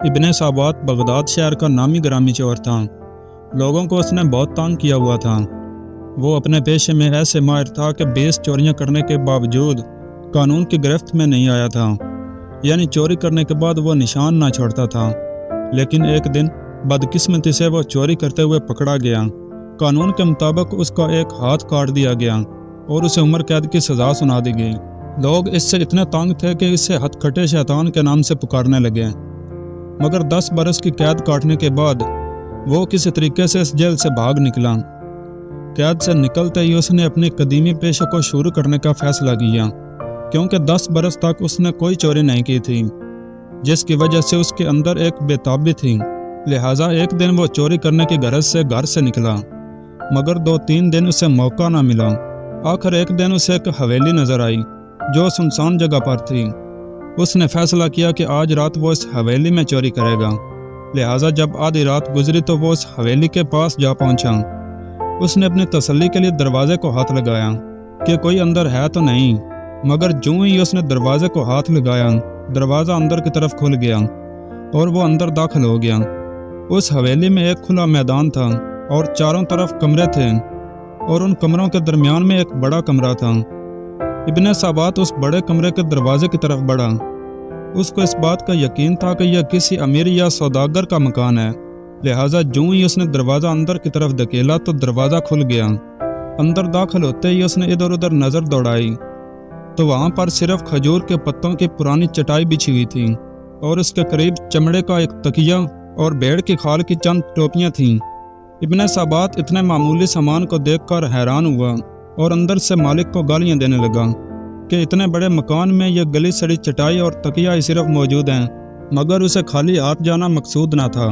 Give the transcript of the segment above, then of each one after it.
ابن صابات بغداد شہر کا نامی گرامی چور تھا۔ لوگوں کو اس نے بہت تنگ کیا ہوا تھا۔ وہ اپنے پیشے میں ایسے ماہر تھا کہ 20 چوریاں کرنے کے باوجود قانون کی گرفت میں نہیں آیا تھا، یعنی چوری کرنے کے بعد وہ نشان نہ چھوڑتا تھا۔ لیکن ایک دن بدقسمتی سے وہ چوری کرتے ہوئے پکڑا گیا۔ قانون کے مطابق اس کا ایک ہاتھ کاٹ دیا گیا اور اسے عمر قید کی سزا سنا دی گئی۔ لوگ اس سے اتنے تنگ تھے کہ اسے ہتھ کھٹے شیطان کے نام سے پکارنے لگے۔ مگر 10 برس کی قید کاٹنے کے بعد وہ کسی طریقے سے اس جیل سے بھاگ نکلا۔ قید سے نکلتے ہی اس نے اپنی قدیمی پیشے کو شروع کرنے کا فیصلہ کیا، کیونکہ 10 برس تک اس نے کوئی چوری نہیں کی تھی، جس کی وجہ سے اس کے اندر ایک بے تابی تھی۔ لہٰذا ایک دن وہ چوری کرنے کی غرض سے گھر سے نکلا، مگر 2-3 دن اسے موقع نہ ملا۔ آخر ایک دن اسے ایک حویلی نظر آئی جو سنسان جگہ پر تھی۔ اس نے فیصلہ کیا کہ آج رات وہ اس حویلی میں چوری کرے گا۔ لہٰذا جب آدھی رات گزری تو وہ اس حویلی کے پاس جا پہنچا۔ اس نے اپنی تسلی کے لیے دروازے کو ہاتھ لگایا کہ کوئی اندر ہے تو نہیں، مگر جوں ہی اس نے دروازے کو ہاتھ لگایا، دروازہ اندر کی طرف کھل گیا اور وہ اندر داخل ہو گیا۔ اس حویلی میں ایک کھلا میدان تھا اور چاروں طرف کمرے تھے، اور ان کمروں کے درمیان میں ایک بڑا کمرہ تھا۔ ابن صابات اس بڑے کمرے کے دروازے کی طرف بڑھا۔ اس کو اس بات کا یقین تھا کہ یہ کسی امیر یا سوداگر کا مکان ہے، لہٰذا جوں ہی اس نے دروازہ اندر کی طرف دھکیلا تو دروازہ کھل گیا۔ اندر داخل ہوتے ہی اس نے ادھر ادھر نظر دوڑائی تو وہاں پر صرف کھجور کے پتوں کی پرانی چٹائی بچھی ہوئی تھی، اور اس کے قریب چمڑے کا ایک تکیہ اور بھیڑ کی کھال کی چند ٹوپیاں تھیں۔ ابن صابات اتنے معمولی سامان کو دیکھ کر حیران ہوا اور اندر سے مالک کو گالیاں دینے لگا کہ اتنے بڑے مکان میں یہ گلی سڑی چٹائی اور تکیہ ہی صرف موجود ہیں، مگر اسے خالی ہاتھ جانا مقصود نہ تھا۔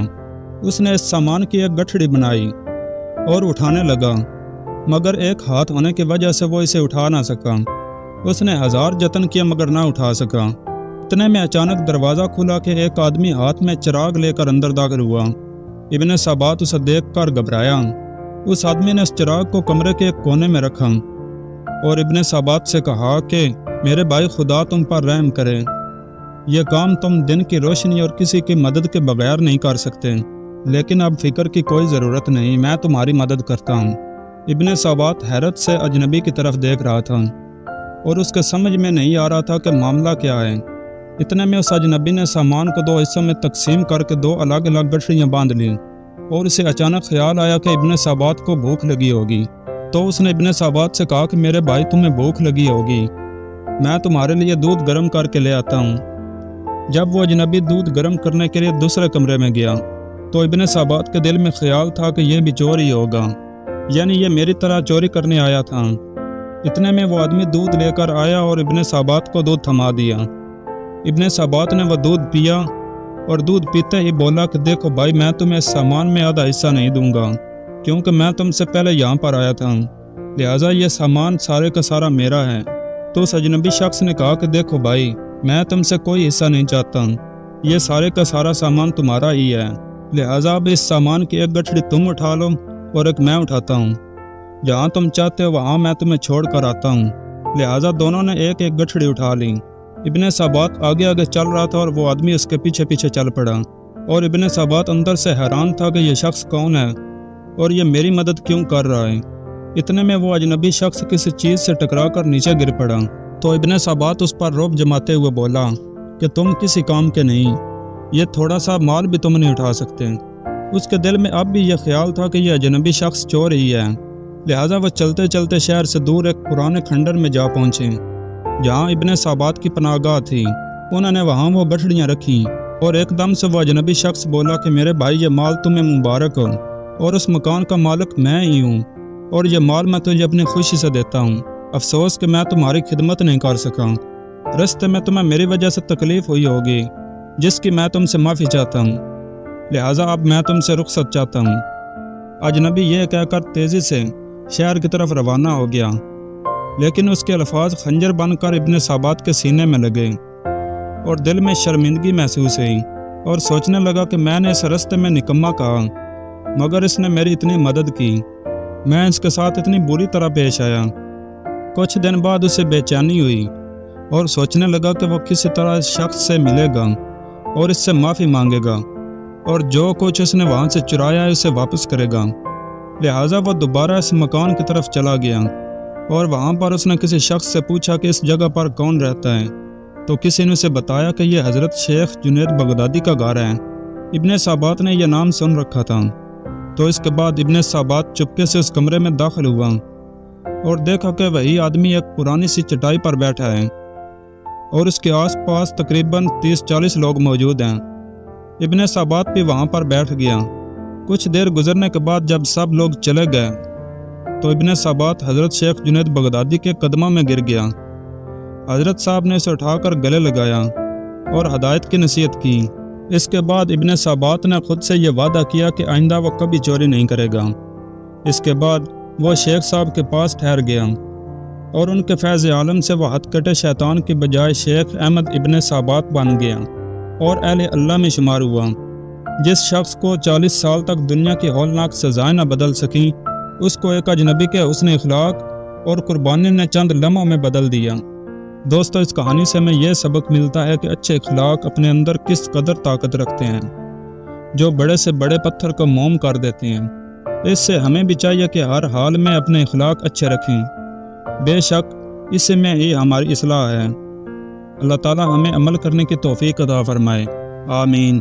اس نے اس سامان کی ایک گٹھڑی بنائی اور اٹھانے لگا، مگر ایک ہاتھ ہونے کی وجہ سے وہ اسے اٹھا نہ سکا۔ اس نے 1000 جتن کیا مگر نہ اٹھا سکا۔ اتنے میں اچانک دروازہ کھلا کہ ایک آدمی ہاتھ میں چراغ لے کر اندر داخل ہوا۔ ابن صابات اسے دیکھ کر گھبرایا۔ اس آدمی نے اس چراغ کو کمرے کے ایک کونے میں رکھا اور ابن صابات سے کہا کہ میرے بھائی، خدا تم پر رحم کرے، یہ کام تم دن کی روشنی اور کسی کی مدد کے بغیر نہیں کر سکتے، لیکن اب فکر کی کوئی ضرورت نہیں، میں تمہاری مدد کرتا ہوں۔ ابن صابات حیرت سے اجنبی کی طرف دیکھ رہا تھا اور اس کے سمجھ میں نہیں آ رہا تھا کہ معاملہ کیا ہے۔ اتنے میں اس اجنبی نے سامان کو 2 حصوں میں تقسیم کر کے 2 الگ الگ گٹھڑیاں باندھ لیں، اور اسے اچانک خیال آیا کہ ابن صابات کو بھوک لگی ہوگی۔ تو اس نے ابن صابات سے کہا کہ میرے بھائی، تمہیں بھوک لگی ہوگی، میں تمہارے لیے دودھ گرم کر کے لے آتا ہوں۔ جب وہ اجنبی دودھ گرم کرنے کے لیے دوسرے کمرے میں گیا تو ابن صابات کے دل میں خیال تھا کہ یہ بھی چور ہی ہوگا، یعنی یہ میری طرح چوری کرنے آیا تھا۔ اتنے میں وہ آدمی دودھ لے کر آیا اور ابن صابات کو دودھ تھما دیا۔ ابن صابات نے وہ دودھ پیا اور دودھ پیتے ہی بولا کہ دیکھو بھائی، میں تمہیں اس سامان میں آدھا حصہ نہیں دوں گا، کیونکہ میں تم سے پہلے یہاں پر آیا تھا، لہٰذا یہ سامان سارے کا سارا میرا ہے۔ تو اس اجنبی شخص نے کہا کہ دیکھو بھائی، میں تم سے کوئی حصہ نہیں چاہتا، یہ سارے کا سارا سامان تمہارا ہی ہے، لہٰذا اب اس سامان کی ایک گٹھڑی تم اٹھا لو اور ایک میں اٹھاتا ہوں، جہاں تم چاہتے ہو وہاں میں تمہیں چھوڑ کر آتا ہوں۔ لہٰذا دونوں نے ایک ایک گٹھڑی اٹھا لی۔ ابن صابات آگے آگے چل رہا تھا اور وہ آدمی اس کے پیچھے پیچھے چل پڑا، اور ابن صابات اندر سے حیران تھا کہ یہ شخص کون ہے اور یہ میری مدد کیوں کر رہا ہے۔ اتنے میں وہ اجنبی شخص کسی چیز سے ٹکرا کر نیچے گر پڑا تو ابن صابات اس پر رعب جماتے ہوئے بولا کہ تم کسی کام کے نہیں، یہ تھوڑا سا مال بھی تم نہیں اٹھا سکتے۔ اس کے دل میں اب بھی یہ خیال تھا کہ یہ اجنبی شخص چور ہی ہے، لہٰذا وہ چلتے چلتے شہر سے دور ایک پرانے کھنڈر میں جا پہنچے جہاں ابن صابات کی پناہ گاہ تھی۔ انہوں نے وہاں وہ گٹھڑیاں رکھی اور ایک دم سے وہ اجنبی شخص بولا کہ میرے بھائی، یہ مال تمہیں مبارک ہو، اور اس مکان کا مالک میں ہی ہوں، اور یہ مال میں تجھے اپنی خوشی سے دیتا ہوں۔ افسوس کہ میں تمہاری خدمت نہیں کر سکا، رستے میں تمہیں میری وجہ سے تکلیف ہوئی ہوگی جس کی میں تم سے معافی چاہتا ہوں، لہٰذا اب میں تم سے رخصت چاہتا ہوں۔ اجنبی یہ کہہ کر تیزی سے شہر کی طرف روانہ ہو گیا، لیکن اس کے الفاظ خنجر بن کر ابن صابات کے سینے میں لگے اور دل میں شرمندگی محسوس ہوئی، اور سوچنے لگا کہ میں نے اس رستے میں نکما کہا، مگر اس نے میری اتنی مدد کی، میں اس کے ساتھ اتنی بری طرح پیش آیا۔ کچھ دن بعد اسے بے چینی ہوئی اور سوچنے لگا کہ وہ کسی طرح اس شخص سے ملے گا اور اس سے معافی مانگے گا، اور جو کچھ اس نے وہاں سے چرایا ہے اسے واپس کرے گا۔ لہٰذا وہ دوبارہ اس مکان کی طرف چلا گیا، اور وہاں پر اس نے کسی شخص سے پوچھا کہ اس جگہ پر کون رہتا ہے، تو کسی نے اسے بتایا کہ یہ حضرت شیخ جنید بغدادی کا گھر ہے۔ ابن سابات نے یہ نام سن رکھا تھا، تو اس کے بعد ابن سابات چپکے سے اس کمرے میں داخل ہوا اور دیکھا کہ وہی آدمی ایک پرانی سی چٹائی پر بیٹھا ہے اور اس کے آس پاس تقریباً 30-40 لوگ موجود ہیں۔ ابن سابات بھی وہاں پر بیٹھ گیا۔ کچھ دیر گزرنے کے بعد جب سب لوگ چلے گئے تو ابن سابات حضرت شیخ جنید بغدادی کے قدموں میں گر گیا۔ حضرت صاحب نے اسے اٹھا کر گلے لگایا اور ہدایت کی نصیحت کی۔ اس کے بعد ابن سابات نے خود سے یہ وعدہ کیا کہ آئندہ وہ کبھی چوری نہیں کرے گا۔ اس کے بعد وہ شیخ صاحب کے پاس ٹھہر گیا اور ان کے فیض عالم سے وہ ہتھ کٹے شیطان کی بجائے شیخ احمد ابن سابات بن گیا اور اہل اللہ میں شمار ہوا۔ جس شخص کو 40 سال تک دنیا کی ہولناک سزائیں نہ بدل سکیں، اس کو ایک اجنبی کے حسن اخلاق اور قربانی نے چند لمحوں میں بدل دیا۔ دوستو، اس کہانی سے ہمیں یہ سبق ملتا ہے کہ اچھے اخلاق اپنے اندر کس قدر طاقت رکھتے ہیں، جو بڑے سے بڑے پتھر کو موم کر دیتے ہیں۔ اس سے ہمیں بھی چاہیے کہ ہر حال میں اپنے اخلاق اچھے رکھیں، بے شک اس میں ہی ہماری اصلاح ہے۔ اللہ تعالی ہمیں عمل کرنے کی توفیق عطا فرمائے، آمین۔